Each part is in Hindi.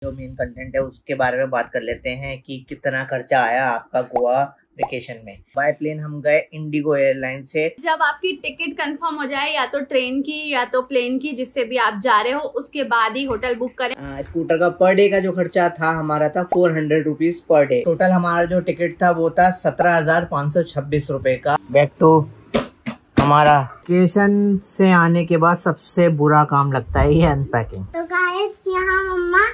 जो मेन कंटेंट है उसके बारे में बात कर लेते हैं कि कितना खर्चा आया आपका गोवा वेकेशन में। बाय प्लेन हम गए इंडिगो एयरलाइन से। जब आपकी टिकट कंफर्म हो जाए या तो ट्रेन की या तो प्लेन की, जिससे भी आप जा रहे हो, उसके बाद ही होटल बुक करें। स्कूटर का पर डे का जो खर्चा था हमारा था 400 रुपीज पर डे। टोटल हमारा जो टिकट था वो था 17,526 रुपए का। बैक टू हमारा वेकेशन से आने के बाद सबसे बुरा काम लगता है ये अनपैकिंग। तो गाइस यहाँ मम्मा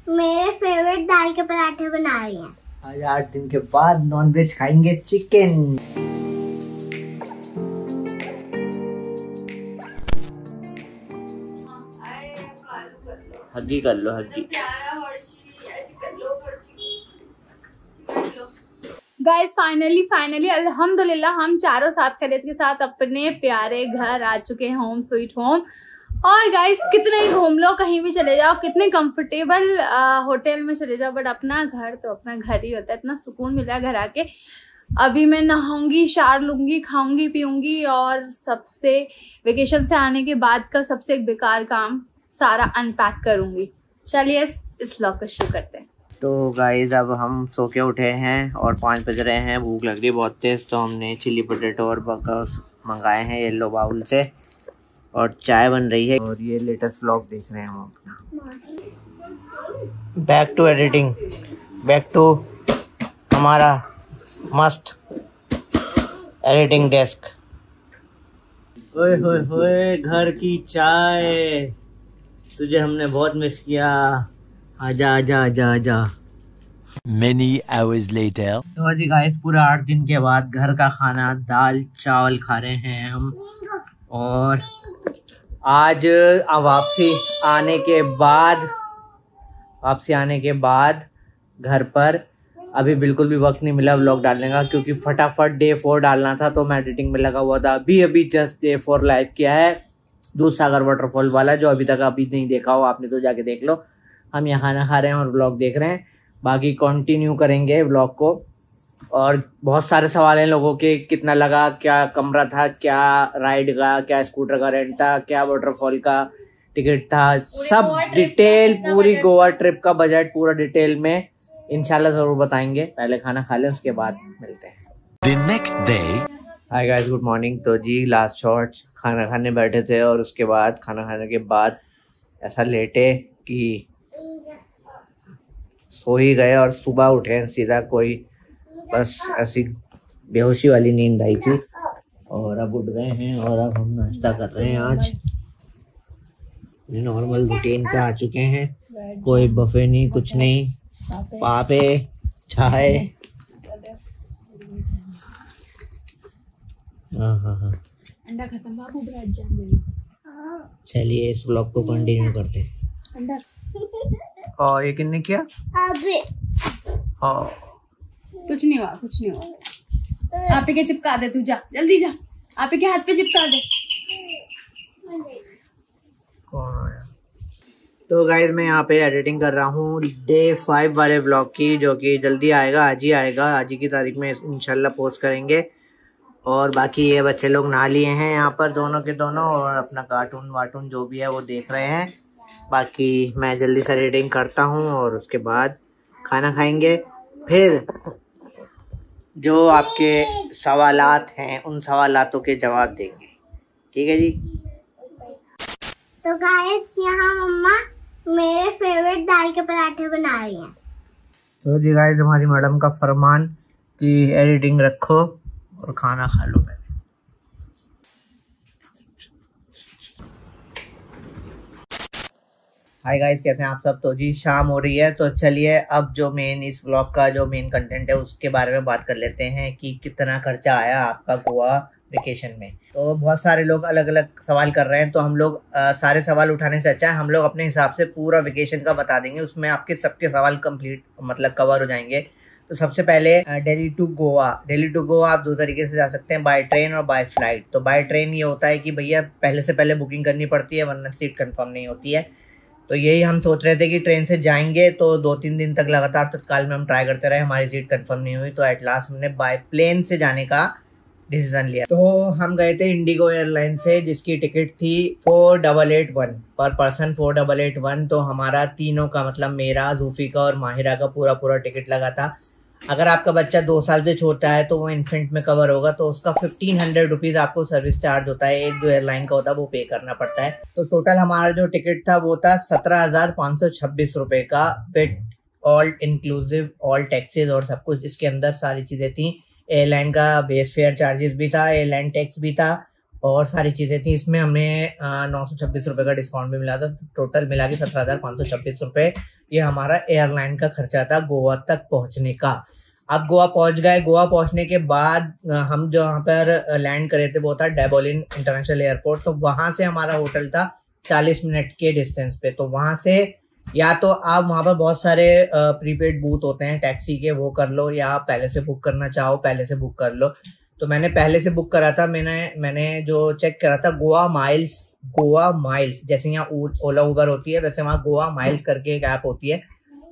मेरे फेवरेट दाल के पराठे बना रही हैं। आज 8 दिन के बाद नॉनवेज खाएंगे, चिकन। हग्गी कर लो, हग्गी। गाइस फाइनली अल्हम्दुलिल्लाह हम चारों साथ खैरियत के साथ अपने प्यारे घर आ चुके हैं, होम स्वीट होम। और गाइस कितने ही घूम लो, कहीं भी चले जाओ, कितने कंफर्टेबल होटल में चले जाओ, बट अपना घर तो अपना घर ही होता है। इतना सुकून मिल रहा है घर आके। अभी मैं नहाऊंगी, शावर लूंगी, खाऊंगी पीऊंगी, और सबसे वेकेशन से आने के बाद का सबसे एक बेकार काम, सारा अनपैक करूंगी। चलिए इस व्लॉग को शुरू करते हैं। तो गाइज अब हम सो के उठे हैं और 5 बज रहे हैं। भूख लग रही है बहुत तेज, तो हमने चिली पोटैटो और बर्गर मंगाए हैं येलो बाउल से, और चाय बन रही है। और ये लेटेस्ट व्लॉग देख रहे हैं हम अपना। Back to editing, back to हमारा मस्त एडिटिंग डेस्क। ओए होए होए, घर की चाय, तुझे हमने बहुत मिस किया। आजा आजा आजा आजा। Many hours later. तो जी गाइस पूरा 8 दिन के बाद घर का खाना, दाल चावल खा रहे हैं हम। और आज वापसी आने के बाद घर पर अभी बिल्कुल भी वक्त नहीं मिला व्लॉग डालने का, क्योंकि फटाफट डे 4 डालना था, तो मैं एडिटिंग में लगा हुआ था। अभी जस्ट डे 4 लाइव किया है, दूधसागर वाटरफॉल वाला, जो अभी तक अभी नहीं देखा हो आपने तो जाके देख लो। हम यहाँ खाना खा रहे हैं और व्लॉग देख रहे हैं, बाकी कंटिन्यू करेंगे व्लॉग को। और बहुत सारे सवाल हैं लोगों के, कितना लगा, क्या कमरा था, क्या राइड का, क्या स्कूटर का रेंट था, क्या वाटरफॉल का टिकट था, सब डिटेल, पूरी गोवा ट्रिप का बजट पूरा डिटेल में इंशाल्लाह जरूर बताएंगे। पहले खाना खा लें, उसके बाद मिलते हैं। The next day. Hi guys, good morning. तो जी लास्ट शॉट, खाना खाने बैठे थे और उसके बाद खाना खाने के बाद ऐसा लेटे कि सो ही गए, और सुबह उठे सीधा, कोई बस ऐसी बेहोशी वाली नींद आई थी। और अब उठ गए हैं और अब हम नाश्ता कर रहे हैं। आज नॉर्मल रूटीन पे आ चुके हैं, कोई बफे नहीं, कुछ नहीं, पापे चाय। हाँ, अंडा खत्म बाबू, ब्रेड जैम दे दो। चलिए इस व्लॉग को कंटिन्यू करते हैं। अंडा और ये किन्ने किया? अभी हाँ, कुछ नहीं हुआ। आप के चिपका दे, तू जा जल्दी जा, आप के हाथ पे चिपका दे। कौन आया? तो गाइज मैं यहाँ पे एडिटिंग कर रहा हूँ डे 5 वाले व्लॉग की, जो कि जल्दी आएगा, आज ही आएगा, आज ही की तारीख में इंशाल्लाह पोस्ट करेंगे। और बाकी ये बच्चे लोग नहा लिए हैं यहाँ पर, दोनों के दोनों, और अपना कार्टून वार्टून जो भी है वो देख रहे हैं। बाकी मैं जल्दी से एडिटिंग करता हूँ और उसके बाद खाना खाएंगे। फिर जो आपके सवालात हैं उन सवालातों के जवाब देंगे, ठीक है जी। तो गाइस यहाँ मम्मा मेरे फेवरेट दाल के पराठे बना रही हैं। तो जी गाइस हमारी मैडम का फरमान कि एडिटिंग रखो और खाना खा लो पहले। हाय गाइस, कैसे हैं आप सब? तो जी शाम हो रही है, तो चलिए अब जो मेन इस व्लॉग का जो मेन कंटेंट है उसके बारे में बात कर लेते हैं कि कितना खर्चा आया आपका गोवा वेकेशन में। तो बहुत सारे लोग अलग अलग सवाल कर रहे हैं, तो हम लोग सारे सवाल उठाने से अच्छा है हम लोग अपने हिसाब से पूरा वेकेशन का बता देंगे, उसमें आपके सबके सवाल कंप्लीट मतलब कवर हो जाएंगे। तो सबसे पहले दिल्ली टू गोवा आप 2 तरीके से जा सकते हैं, बाय ट्रेन और बाय फ्लाइट। तो बाय ट्रेन ये होता है कि भैया पहले से पहले बुकिंग करनी पड़ती है, वरना सीट कंफर्म नहीं होती है। तो यही हम सोच रहे थे कि ट्रेन से जाएंगे, तो 2-3 दिन तक लगातार तत्काल में हम ट्राई करते रहे, हमारी सीट कंफर्म नहीं हुई, तो एट लास्ट हमने बाय प्लेन से जाने का डिसीजन लिया। तो हम गए थे इंडिगो एयरलाइन से, जिसकी टिकट थी 4881 पर पर्सन 4881। तो हमारा तीनों का मतलब मेरा, जूफी का और माहिरा का पूरा टिकट लगा था। अगर आपका बच्चा 2 साल से छोटा है तो वो इन्फेंट में कवर होगा, तो उसका 1500 रुपीज़ आपको सर्विस चार्ज होता है, एक जो एयरलाइन का होता है वो पे करना पड़ता है। तो टोटल हमारा जो टिकट था वो था 17,526 रुपये का, with all inclusive, all taxes और सब कुछ इसके अंदर सारी चीज़ें थी। एयरलाइन का बेस फेयर चार्जेस भी था, एयरलाइन टैक्स भी था और सारी चीज़ें थी। इसमें हमें 926 रुपये का डिस्काउंट भी मिला था। टोटल मिला के 17,526 रुपये ये हमारा एयरलाइन का खर्चा था गोवा तक पहुंचने का। अब गोवा पहुंच गए। गोवा पहुंचने के बाद हम जो यहाँ पर लैंड करे थे वो था डेबोलिन इंटरनेशनल एयरपोर्ट। तो वहाँ से हमारा होटल था 40 मिनट के डिस्टेंस पे। तो वहाँ से या तो आप वहाँ पर बहुत सारे प्रीपेड बूथ होते हैं टैक्सी के, वो कर लो, या आप पहले से बुक करना चाहो पहले से बुक कर लो। तो मैंने पहले से बुक करा था। मैंने जो चेक करा था गोवा माइल्स, जैसे यहाँ ओला उबर होती है वैसे वहाँ गोवा माइल्स करके एक ऐप होती है,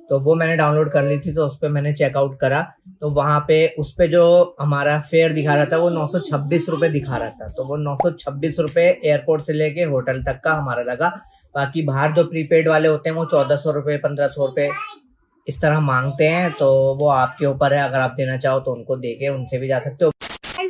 तो वो मैंने डाउनलोड कर ली थी। तो उस पर मैंने चेकआउट करा, तो वहाँ पे उस पर जो हमारा फेयर दिखा रहा था वो 926 रुपये दिखा रहा था। तो वो 926 रुपये एयरपोर्ट से लेके होटल तक का हमारा लगा। बाकी बाहर जो प्रीपेड वाले होते हैं वो 1400 रुपये 1500 रुपये इस तरह मांगते हैं। तो वो आपके ऊपर है, अगर आप देना चाहो तो उनको दे के उनसे भी जा सकते हो।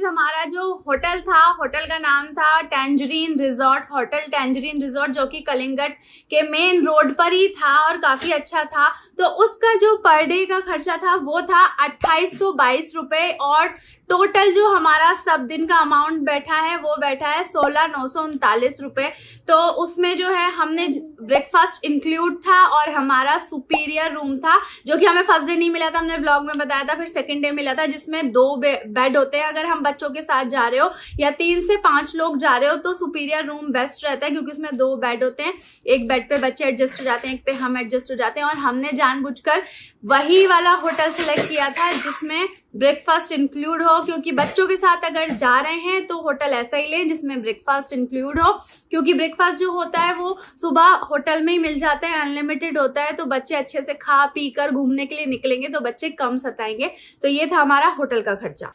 हमारा जो होटल था, होटल का नाम था tangerine resort, hotel tangerine resort, जो कि कलिंगट के मेन रोड पर ही था और काफी अच्छा था। तो उसका जो पर डे का खर्चा था वो था 2822 रुपये और टोटल जो हमारा सब दिन का अमाउंट बैठा है वो बैठा है 16,939 रुपये। तो उसमें जो है हमने ब्रेकफास्ट इंक्लूड था और हमारा सुपीरियर रूम था, जो कि हमें फर्स्ट डे नहीं मिला था, हमने ब्लॉग में बताया था, फिर सेकंड डे मिला था, जिसमें 2 बेड होते हैं। अगर हम बच्चों के साथ जा रहे हो या 3 से 5 लोग जा रहे हो तो सुपीरियर रूम बेस्ट रहता है, क्योंकि उसमें 2 बेड होते हैं। एक बेड पे बच्चे एडजस्ट हो जाते हैं, एक पे हम एडजस्ट हो जाते हैं। और हमने जानबूझकर वही वाला होटल सिलेक्ट किया था जिसमें ब्रेकफास्ट इंक्लूड हो, क्योंकि बच्चों के साथ अगर जा रहे हैं तो होटल ऐसा ही लें जिसमें ब्रेकफास्ट इंक्लूड हो, क्योंकि ब्रेकफास्ट जो होता है वो सुबह होटल में ही मिल जाता है, अनलिमिटेड होता है। तो बच्चे अच्छे से खा पी कर घूमने के लिए निकलेंगे तो बच्चे कम सताएंगे। तो ये था हमारा होटल का खर्चा।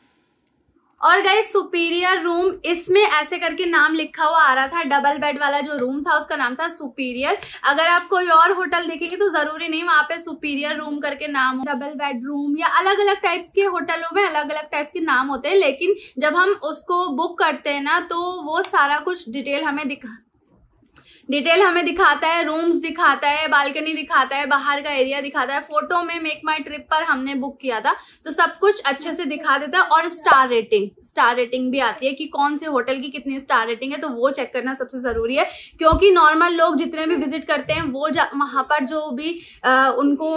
और गाइस सुपीरियर रूम, इसमें ऐसे करके नाम लिखा हुआ आ रहा था, डबल बेड वाला जो रूम था उसका नाम था सुपीरियर। अगर आप कोई और होटल देखेंगे तो जरूरी नहीं वहां पे सुपीरियर रूम करके नाम हो, डबल बेड रूम या अलग अलग टाइप्स के होटलों में अलग अलग टाइप्स के नाम होते हैं। लेकिन जब हम उसको बुक करते हैं ना तो वो सारा कुछ डिटेल हमें दिखाता है, रूम्स दिखाता है, बालकनी दिखाता है, बाहर का एरिया दिखाता है। फोटो में मेक माई ट्रिप पर हमने बुक किया था तो सब कुछ अच्छे से दिखा देता है। और स्टार रेटिंग भी आती है कि कौन से होटल की कितनी स्टार रेटिंग है, तो वो चेक करना सबसे जरूरी है, क्योंकि नॉर्मल लोग जितने भी विजिट करते हैं वो वहां पर जो भी उनको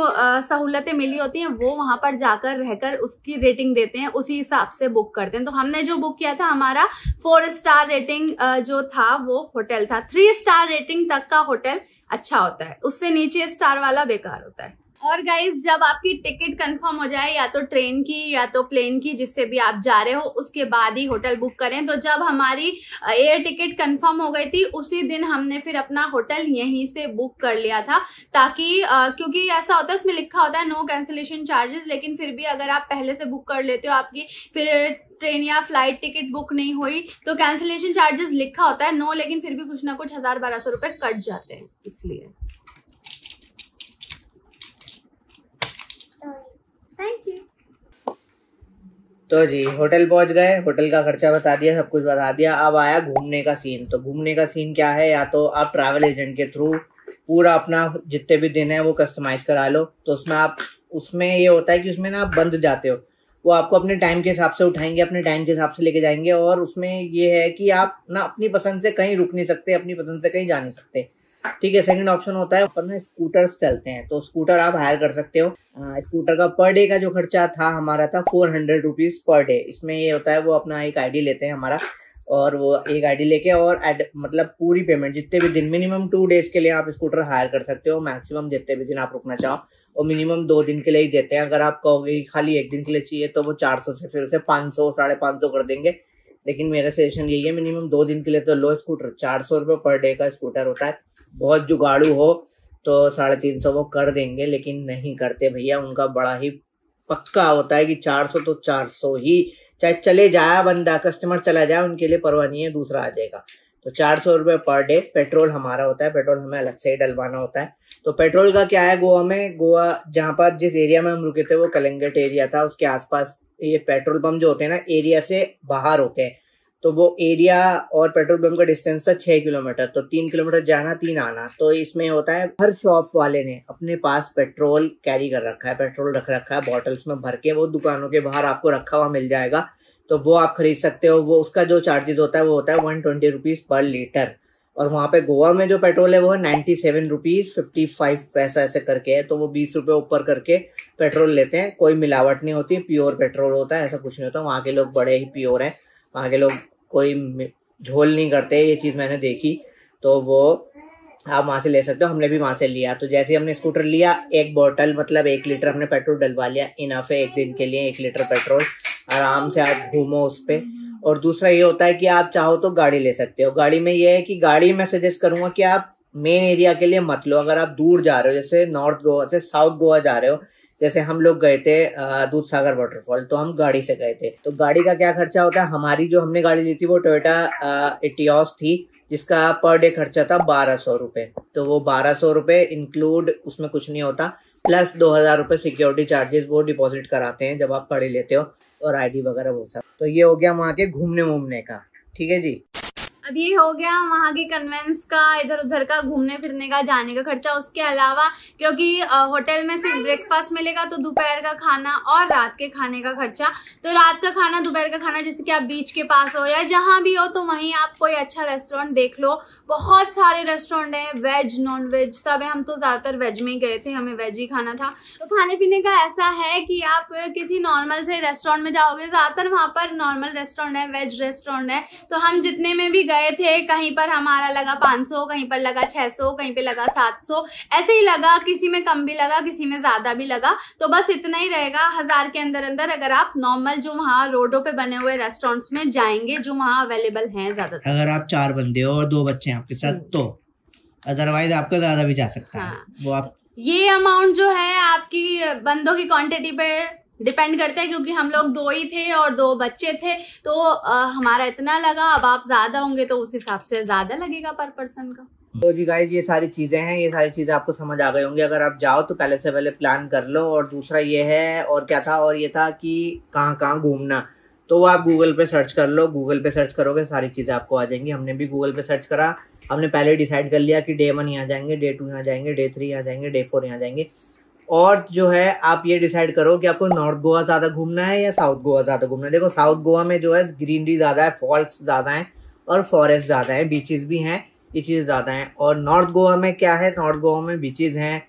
सहूलतें मिली होती हैं वो वहां पर जाकर रहकर उसकी रेटिंग देते हैं, उसी हिसाब से बुक करते हैं। तो हमने जो बुक किया था हमारा 4 स्टार रेटिंग जो था वो होटल था। 3 स्टार रेटिंग तक का होटल अच्छा होता है, उससे नीचे स्टार वाला बेकार होता है। और गाइज जब आपकी टिकट कंफर्म हो जाए, या तो ट्रेन की या तो प्लेन की, जिससे भी आप जा रहे हो, उसके बाद ही होटल बुक करें। तो जब हमारी एयर टिकट कंफर्म हो गई थी उसी दिन हमने फिर अपना होटल यहीं से बुक कर लिया था, ताकि क्योंकि ऐसा होता है उसमें लिखा होता है नो कैंसिलेशन चार्जेस, लेकिन फिर भी अगर आप पहले से बुक कर लेते हो, आपकी फिर ट्रेन या फ्लाइट टिकट बुक नहीं हुई तो कैंसिलेशन चार्जेस लिखा होता है नो, लेकिन फिर भी कुछ ना कुछ 1000-1200 रुपए कट जाते हैं, इसलिए। Thank you. तो जी होटल पहुंच गए, होटल का खर्चा बता दिया, सब कुछ बता दिया। अब आया घूमने का सीन। तो घूमने का सीन क्या है, या तो आप ट्रैवल एजेंट के थ्रू पूरा अपना जितने भी दिन है वो कस्टमाइज करा लो। तो उसमें ये होता है कि उसमें ना आप बंद जाते हो, वो आपको अपने टाइम के हिसाब से उठाएंगे, अपने टाइम के हिसाब से लेके जाएंगे। और उसमें ये है कि आप ना अपनी पसंद से कहीं रुक नहीं सकते, अपनी पसंद से कहीं जा नहीं सकते, ठीक है। सेकंड ऑप्शन होता है ऊपर ना स्कूटर्स चलते हैं, तो स्कूटर आप हायर कर सकते हो। स्कूटर का पर डे का जो खर्चा था हमारा था 400 रुपीज पर डे। इसमें ये होता है वो अपना एक आईडी लेते हैं हमारा, और वो एक आईडी लेके और मतलब पूरी पेमेंट जितने भी दिन, मिनिमम 2 डेज के लिए आप स्कूटर हायर कर सकते हो, मैक्सिमम जितने भी दिन आप रुकना चाहो, और मिनिमम 2 दिन के लिए ही देते हैं। अगर आप कहोगे खाली 1 दिन के लिए चाहिए तो वो 400 से फिर उसे 500 550 कर देंगे। लेकिन मेरा सजेशन यही है मिनिमम 2 दिन के लिए तो लो स्कूटर, 400 रुपये पर डे का स्कूटर होता है। बहुत जुगाड़ू हो तो 350 वो कर देंगे, लेकिन नहीं करते भैया, उनका बड़ा ही पक्का होता है कि 400 तो 400 ही चाहे चले जाए बंदा, कस्टमर चला जाए, उनके लिए परवाह नहीं है, दूसरा आ जाएगा। तो 400 रुपये पर डे। पेट्रोल हमारा होता है, पेट्रोल हमें अलग से ही डलवाना होता है। तो पेट्रोल का क्या है गोवा में, गोवा जहाँ पर जिस एरिया में हम रुके थे वो कलिंगट एरिया था, उसके आसपास ये पेट्रोल पंप जो होते हैं ना एरिया से बाहर होते हैं। तो वो एरिया और पेट्रोल पंप का डिस्टेंस था 6 किलोमीटर, तो 3 किलोमीटर जाना 3 आना। तो इसमें होता है हर शॉप वाले ने अपने पास पेट्रोल कैरी कर रखा है, पेट्रोल रख रखा है बॉटल्स में भर के, वो दुकानों के बाहर आपको रखा हुआ मिल जाएगा। तो वो आप खरीद सकते हो। वो उसका जो चार्जेस होता है वो होता है 120 रुपीज़ पर लीटर। और वहाँ पे गोवा में जो पेट्रोल है वो है 97 रुपीज़ 55 पैसा ऐसे करके है। तो वो 20 रुपये ऊपर करके पेट्रोल लेते हैं। कोई मिलावट नहीं होती, प्योर पेट्रोल होता है, ऐसा कुछ नहीं होता। वहाँ के लोग बड़े ही प्योर हैं, वहाँ के लोग कोई झोल नहीं करते, ये चीज़ मैंने देखी। तो वो आप वहाँ से ले सकते हो, हमने भी वहाँ से लिया। तो जैसे हमने स्कूटर लिया, एक बोतल मतलब 1 लीटर हमने पेट्रोल डलवा लिया, इनफ है 1 दिन के लिए 1 लीटर पेट्रोल, आराम से आप घूमो उस पर। और दूसरा ये होता है कि आप चाहो तो गाड़ी ले सकते हो। गाड़ी में ये है कि गाड़ी मैं सजेस्ट करूंगा कि आप मेन एरिया के लिए मत लो। अगर आप दूर जा रहे हो, जैसे नॉर्थ गोवा से साउथ गोवा जा रहे हो, जैसे हम लोग गए थे दूध सागर वाटरफॉल, तो हम गाड़ी से गए थे। तो गाड़ी का क्या खर्चा होता है, हमारी जो हमने गाड़ी ली थी वो टोयोटा इटियोस थी, जिसका पर डे खर्चा था 1200 रुपये। तो वो 1200 रुपये इंक्लूड उसमें कुछ नहीं होता, प्लस 2000 रुपये सिक्योरिटी चार्जेस वो डिपॉजिट कराते हैं जब आप गाड़ी लेते हो, और आईडी वगैरह वो सब। तो ये हो गया वहाँ के घूमने वूमने का। ठीक है जी। अब ये हो गया वहाँ की कन्वेंस का, इधर उधर का घूमने फिरने का, जाने का खर्चा। उसके अलावा क्योंकि होटल में सिर्फ ब्रेकफास्ट मिलेगा, तो दोपहर का खाना और रात के खाने का खर्चा। तो रात का खाना, दोपहर का खाना, जैसे कि आप बीच के पास हो या जहाँ भी हो, तो वहीं आप कोई अच्छा रेस्टोरेंट देख लो। बहुत सारे रेस्टोरेंट हैं, वेज नॉन वेज सब है। हम तो ज़्यादातर वेज में ही गए थे, हमें वेज ही खाना था। तो खाने पीने का ऐसा है कि आप किसी नॉर्मल से रेस्टोरेंट में जाओगे, ज़्यादातर वहाँ पर नॉर्मल रेस्टोरेंट है, वेज रेस्टोरेंट है। तो हम जितने में भी गए थे, कहीं पर हमारा लगा 500, कहीं पर लगा 600, कहीं पे लगा 700, ऐसे ही लगा। किसी में कम भी लगा, किसी में ज्यादा भी लगा। तो बस इतना ही रहेगा 1000 के अंदर अंदर, अगर आप नॉर्मल जो वहाँ रोडों पे बने हुए रेस्टोरेंट्स में जाएंगे, जो वहाँ अवेलेबल हैं ज्यादातर। अगर आप 4 बंदे हो और 2 बच्चे हैं आपके साथ, तो अदरवाइज आपका ज्यादा भी जा सकता है। वो आप ये अमाउंट जो है आपकी बंदों की क्वांटिटी पे डिपेंड करता है, क्योंकि हम लोग 2 ही थे और 2 बच्चे थे, तो हमारा इतना लगा। अब आप ज्यादा होंगे तो उस हिसाब से ज्यादा लगेगा पर पर्सन का। तो जी गाइस, ये सारी चीज़ें हैं, ये सारी चीज़ें आपको समझ आ गई होंगी। अगर आप जाओ तो पहले से पहले प्लान कर लो। और दूसरा ये है, और क्या था, और ये था कि कहाँ कहाँ घूमना, तो वो आप गूगल पे सर्च कर लो। गूगल पे सर्च करोगे सारी चीज़ें आपको आ जाएंगी। हमने भी गूगल पे सर्च करा, हमने पहले डिसाइड कर लिया कि डे 1 यहाँ जाएंगे, डे 2 यहाँ जाएंगे, डे 3 यहाँ जाएंगे, डे 4 यहाँ जाएंगे। और जो है आप ये डिसाइड करो कि आपको नॉर्थ गोवा ज़्यादा घूमना है या साउथ गोवा ज़्यादा घूमना है। देखो साउथ गोवा में जो है ग्रीनरी ज़्यादा है, फॉल्स ज़्यादा हैं और फॉरेस्ट ज़्यादा है, बीचेस भी हैं, ये चीज़ ज़्यादा हैं। और नॉर्थ गोवा में क्या है, नॉर्थ गोवा में बीचेस हैं,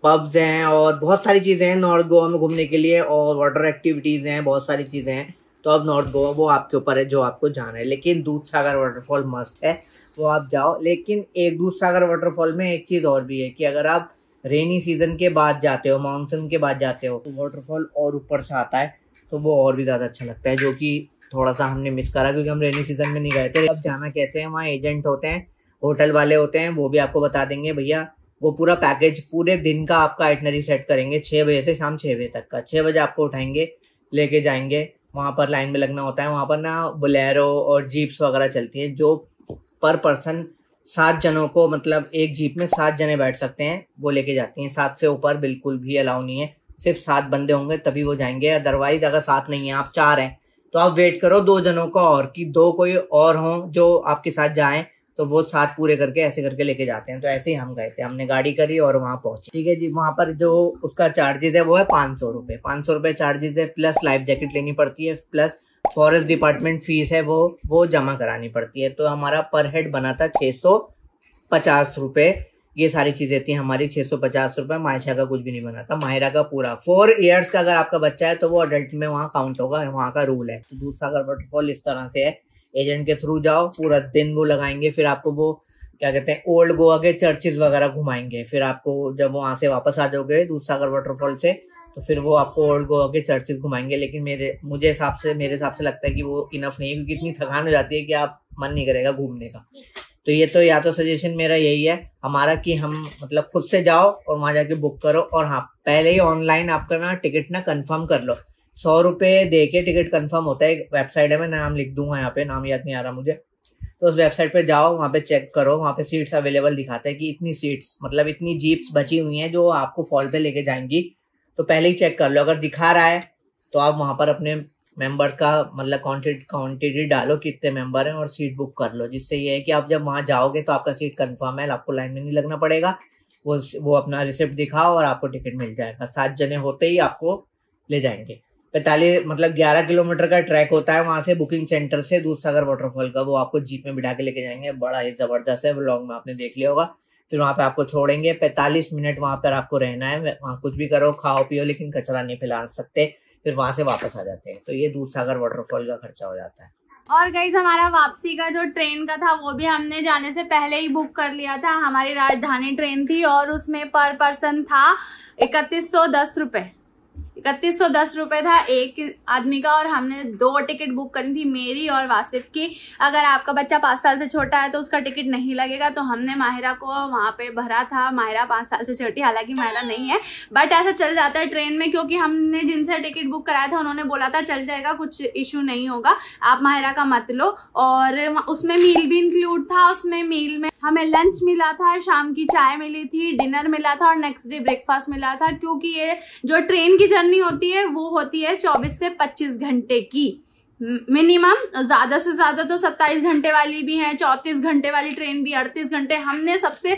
पब्स हैं और बहुत सारी चीज़ें हैं नॉर्थ गोवा में घूमने के लिए, और वाटर एक्टिविटीज़ हैं, बहुत सारी चीज़ें हैं। तो अब नॉर्थ गोवा वो आपके ऊपर है जो आपको जाना है। लेकिन दूध सागर वाटरफॉल मस्ट है, वो आप जाओ। लेकिन एक दूध सागर वाटरफॉल में एक चीज़ और भी है कि अगर आप रेनी सीजन के बाद जाते हो, मानसून के बाद जाते हो, तो वाटरफॉल और ऊपर से आता है, तो वो और भी ज़्यादा अच्छा लगता है, जो कि थोड़ा सा हमने मिस करा क्योंकि हम रेनी सीजन में नहीं गए थे। अब जाना कैसे है, वहाँ एजेंट होते हैं, होटल वाले होते हैं, वो भी आपको बता देंगे भैया। वो पूरा पैकेज पूरे दिन का आपका आइटनरी सेट करेंगे, 6 बजे से शाम 6 बजे तक का। 6 बजे आपको उठाएंगे, लेके जाएंगे, वहाँ पर लाइन में लगना होता है। वहाँ पर ना बोलेरो और जीप्स वगैरह चलती हैं, जो पर पर्सन 7 जनों को, मतलब एक जीप में 7 जने बैठ सकते हैं, वो लेके जाती हैं। 7 से ऊपर बिल्कुल भी अलाउ नहीं है, सिर्फ 7 बंदे होंगे तभी वो जाएंगे। अदरवाइज अगर 7 नहीं है, आप 4 हैं, तो आप वेट करो 2 जनों का और, कि 2 कोई और हों जो आपके साथ जाएं, तो वो 7 पूरे करके ऐसे करके लेके जाते हैं। तो ऐसे ही हम गए थे, हमने गाड़ी करी और वहाँ पहुंचे। ठीक है जी। वहाँ पर जो उसका चार्जेस है वो है 500 रुपये। 500 रुपये चार्जेस है, प्लस लाइफ जैकेट लेनी पड़ती है, प्लस फॉरेस्ट डिपार्टमेंट फीस है वो जमा करानी पड़ती है। तो हमारा पर हेड बना था 650 रुपये। ये सारी चीज़ें थी हमारी 650 रुपये। मायशा का कुछ भी नहीं बना था, माहिरा का पूरा 4 इयर्स का अगर आपका बच्चा है तो वो अडल्ट में वहाँ काउंट होगा, वहाँ का रूल है। तो दूध सागर वाटरफॉल इस तरह से है, एजेंट के थ्रू जाओ, पूरा दिन वो लगाएंगे, फिर आपको वो क्या कहते हैं ओल्ड गोवा के चर्चेज वगैरह घुमाएंगे। फिर आपको जब वहाँ से वापस आ जाओगे दूध सागर वाटरफॉल से, तो फिर वो आपको ओल्ड गोवा के चर्चेज घुमाएंगे। लेकिन मेरे हिसाब से लगता है कि वो इनफ नहीं है, क्योंकि इतनी थकान हो जाती है कि आप मन नहीं करेगा घूमने का। तो ये तो या तो सजेशन मेरा यही है हमारा कि हम मतलब खुद से जाओ और वहाँ जाके बुक करो। और हाँ, पहले ही ऑनलाइन आपका ना टिकट ना कंफर्म कर लो, 100 रुपये दे के टिकट कंफर्म होता है। वेबसाइट है, मैं नाम लिख दूंगा यहाँ पे, नाम याद नहीं आ रहा मुझे। तो उस वेबसाइट पे जाओ, वहाँ पे चेक करो, वहाँ पे सीट्स अवेलेबल दिखाता है कि इतनी सीट्स, मतलब इतनी जीप्स बची हुई हैं जो आपको फॉल पे लेके जाएंगी। तो पहले ही चेक कर लो, अगर दिखा रहा है तो आप वहाँ पर अपने मेंबर्स का मतलब क्वांटिटी डालो कितने मेंबर हैं और सीट बुक कर लो, जिससे ये है कि आप जब वहाँ जाओगे तो आपका सीट कंफर्म है, आपको लाइन में नहीं लगना पड़ेगा। वो अपना रिसिप्ट दिखाओ और आपको टिकट मिल जाएगा। 7 जने होते ही आपको ले जाएंगे। 45 मतलब 11 किलोमीटर का ट्रैक होता है वहाँ से, बुकिंग सेंटर से दूधसागर वाटरफॉल का। वो आपको जीप में बिठा के लेके जाएंगे, बड़ा ही ज़बरदस्त है, व्लॉग में आपने देख लिया होगा। फिर वहाँ पे आपको छोड़ेंगे, 45 मिनट वहाँ पर आपको रहना है। वहाँ कुछ भी करो, खाओ पियो, लेकिन कचरा नहीं फैला सकते। फिर वहाँ से वापस आ जाते हैं। तो ये दूधसागर वाटरफॉल का खर्चा हो जाता है। और गाइस हमारा वापसी का जो ट्रेन का था वो भी हमने जाने से पहले ही बुक कर लिया था। हमारी राजधानी ट्रेन थी और उसमें पर पर्सन था 3110 रुपये। 3110 रुपये था एक आदमी का, और हमने 2 टिकट बुक करी थी, मेरी और वासिफ की। अगर आपका बच्चा 5 साल से छोटा है तो उसका टिकट नहीं लगेगा। तो हमने माहिरा को वहाँ पे भरा था। माहिरा 5 साल से छोटी, हालांकि माहिरा नहीं है, बट ऐसा चल जाता है ट्रेन में, क्योंकि हमने जिनसे टिकट बुक कराया था उन्होंने बोला था चल जाएगा, कुछ इशू नहीं होगा, आप माहिरा का मत लो। और उसमें मील भी इंक्लूड था। उसमें मील में हमें लंच मिला था, शाम की चाय मिली थी, डिनर मिला था और नेक्स्ट डे ब्रेकफास्ट मिला था। क्योंकि ये जो ट्रेन की जर्नी होती है वो होती है 24 से 25 घंटे की मिनिमम, ज्यादा से ज्यादा तो 27 घंटे वाली भी है, 34 घंटे वाली ट्रेन भी, 38 घंटे। हमने सबसे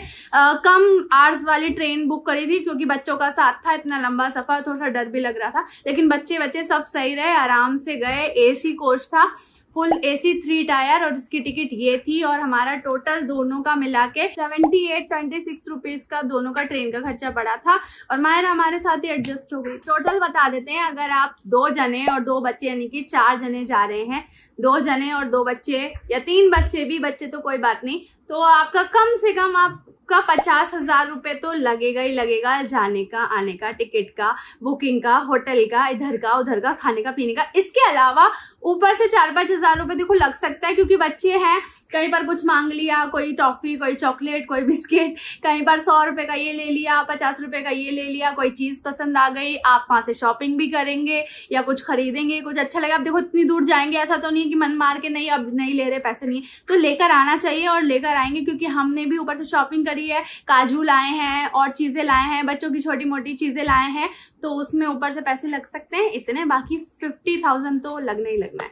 कम आवर्स वाली ट्रेन बुक करी थी क्योंकि बच्चों का साथ था, इतना लंबा सफर, थोड़ा सा डर भी लग रहा था, लेकिन बच्चे सब सही रहे, आराम से गए। एसी कोच था, फुल एसी 3 टायर, और इसकी टिकट ये थी। और हमारा टोटल दोनों का मिला के 78-26 रुपीज का दोनों का ट्रेन का खर्चा पड़ा था। और माहिरा हमारे साथ ही एडजस्ट हो गई। टोटल बता देते हैं, अगर आप 2 जने और 2 बच्चे यानी कि 4 जने जा रहे हैं, 2 जने और 2 बच्चे या 3 बच्चे भी, बच्चे तो कोई बात नहीं, तो आपका कम से कम आपका 50,000 रुपये तो लगेगा ही लगेगा, जाने का, आने का, टिकट का, बुकिंग का, होटल का, इधर का उधर का, खाने का पीने का। इसके अलावा ऊपर से 4-5 हज़ार रुपये देखो लग सकता है, क्योंकि बच्चे हैं, कहीं पर कुछ मांग लिया, कोई टॉफी, कोई चॉकलेट, कोई बिस्किट, कहीं पर 100 रुपये का ये ले लिया, 50 रुपये का ये ले लिया, कोई चीज़ पसंद आ गई, आप वहाँ से शॉपिंग भी करेंगे या कुछ खरीदेंगे, कुछ अच्छा लगा। अब देखो इतनी दूर जाएंगे, ऐसा तो नहीं है कि मन मार के नहीं अब नहीं ले रहे, पैसे नहीं, तो लेकर आना चाहिए और लेकर आएंगे, क्योंकि हमने भी ऊपर से शॉपिंग करी है, काजू लाए हैं और चीज़ें लाए हैं, बच्चों की छोटी मोटी चीज़ें लाए हैं, तो उसमें ऊपर से पैसे लग सकते हैं इतने, बाकी 50,000 तो लगना ही लगना है।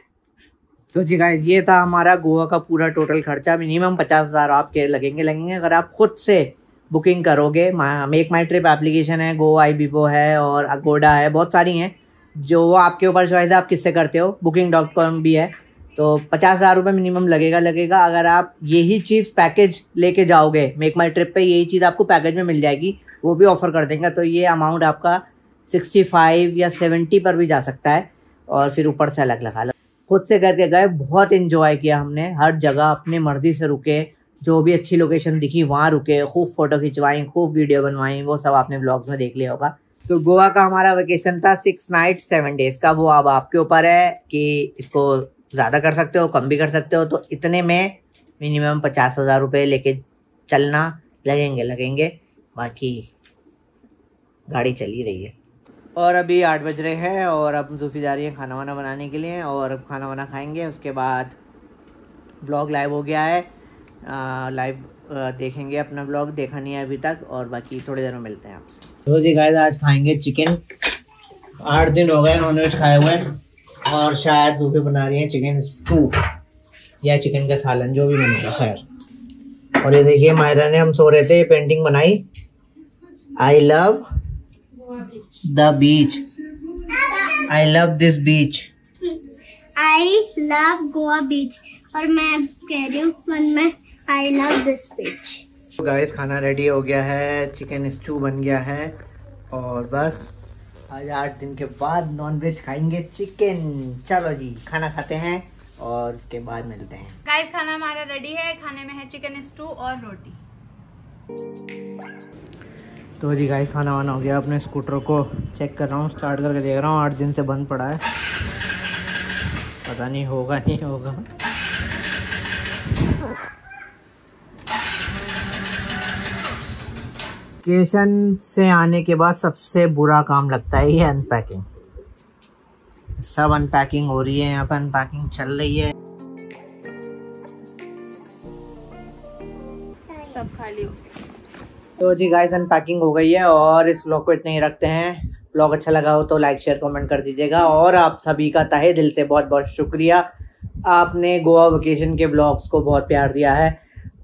तो जी गाइस, ये था हमारा गोवा का पूरा टोटल खर्चा। मिनिमम 50,000 आपके लगेंगे। अगर आप खुद से बुकिंग करोगे, मेक माई ट्रिप एप्लीकेशन है, गो आईबीबो है और अगोडा है, बहुत सारी हैं, जो वो आपके ऊपर चॉइस है आप किससे करते हो। booking.com भी है, तो 50,000 रुपये मिनिमम लगेगा। अगर आप यही चीज़ पैकेज लेके जाओगे मेक माई ट्रिप पे, यही चीज़ आपको पैकेज में मिल जाएगी, वो भी ऑफर कर देंगे, तो ये अमाउंट आपका 65 या 70 पर भी जा सकता है, और फिर ऊपर से अलग लगा लो। खुद से करके गए, बहुत एंजॉय किया हमने, हर जगह अपनी मर्जी से रुके, जो भी अच्छी लोकेशन दिखी वहाँ रुके, खूब फोटो खिंचवाई, खूब वीडियो बनवाई, वो सब आपने व्लॉग्स में देख लिया होगा। तो गोवा का हमारा वेकेशन था 6 नाइट 7 डेज का। वो अब आपके ऊपर है कि इसको ज़्यादा कर सकते हो, कम भी कर सकते हो। तो इतने में मिनिमम 50,000 रुपये लेके चलना लगेंगे। बाकी गाड़ी चल ही रही है। और अभी 8 बज रहे हैं और अब सूफी जा रही है खाना वाना बनाने के लिए, और अब खाना वाना खाएंगे, उसके बाद व्लॉग लाइव हो गया है, लाइव देखेंगे अपना व्लॉग, देखा नहीं है अभी तक, और बाकी थोड़ी देर में मिलते हैं आपसे। तो जी गाइस, आज खाएंगे चिकन। 8 दिन हो गए नॉनवेज खाए हुए, और शायद सूफी बना रही है चिकन स्टू या चिकन का सालन, जो भी बनेगा खैर। और ये देखिए माहिरा ने, हम सो रहे थे, ये पेंटिंग बनाई, I love the beach, I love this beach, I love Goa beach, और मैं कह रही हूँ मन में I love this beach। तो गाइस, खाना रेडी हो गया है, चिकन स्टू बन गया है, और बस आज 8 दिन के बाद नॉनवेज खाएंगे चिकन। चलो जी, खाना खाते हैं और उसके बाद मिलते हैं। गाइस, खाना हमारा रेडी है, खाने में है चिकन स्टू और रोटी। तो जी गाइस, खाना वाना हो गया। अपने स्कूटर को चेक कर रहा हूँ, स्टार्ट करके देख रहा हूँ, 8 दिन से बंद पड़ा है, पता नहीं होगा नहीं होगा। वेकेशन से आने के बाद सबसे बुरा काम लगता है ये अनपैकिंग। सब अनपैकिंग हो रही है, यहाँ पर अनपैकिंग चल रही है। सब खाली हो। तो जी गाइस अनपैकिंग हो गई है और इस व्लॉग को इतने ही रखते हैं। व्लॉग अच्छा लगा हो तो लाइक शेयर कमेंट कर दीजिएगा और आप सभी का तहे दिल से बहुत बहुत शुक्रिया। आपने गोवा वेकेशन के व्लॉग्स को बहुत प्यार दिया है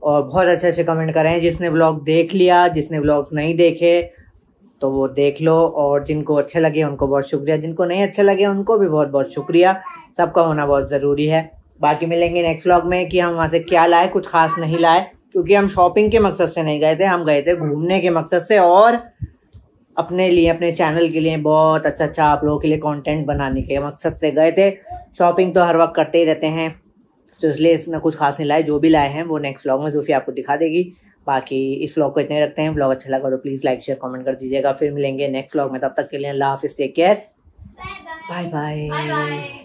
और बहुत अच्छे अच्छे कमेंट करे हैं। जिसने व्लॉग देख लिया, जिसने व्लॉग्स नहीं देखे तो वो देख लो, और जिनको अच्छे लगे उनको बहुत शुक्रिया, जिनको नहीं अच्छे लगे उनको भी बहुत बहुत शुक्रिया। सबका होना बहुत ज़रूरी है। बाकी मिलेंगे नेक्स्ट व्लॉग में कि हम वहाँ से क्या लाए। कुछ खास नहीं लाए क्योंकि हम शॉपिंग के मकसद से नहीं गए थे, हम गए थे घूमने के मकसद से और अपने लिए, अपने चैनल के लिए बहुत अच्छा आप लोगों के लिए कंटेंट बनाने के मकसद से गए थे। शॉपिंग तो हर वक्त करते ही रहते हैं, तो इसलिए इसमें कुछ खास नहीं लाए। जो भी लाए हैं वो नेक्स्ट व्लॉग में ज़ूफी आपको दिखा देगी। बाकी इस व्लॉग को इतने रखते हैं। व्लॉग अच्छा लगा तो प्लीज़ लाइक शेयर कमेंट कर दीजिएगा। फिर मिलेंगे नेक्स्ट व्लॉग में, तब तक के लिए अल्लाह हाफिज़, टेक केयर, बाय बाय।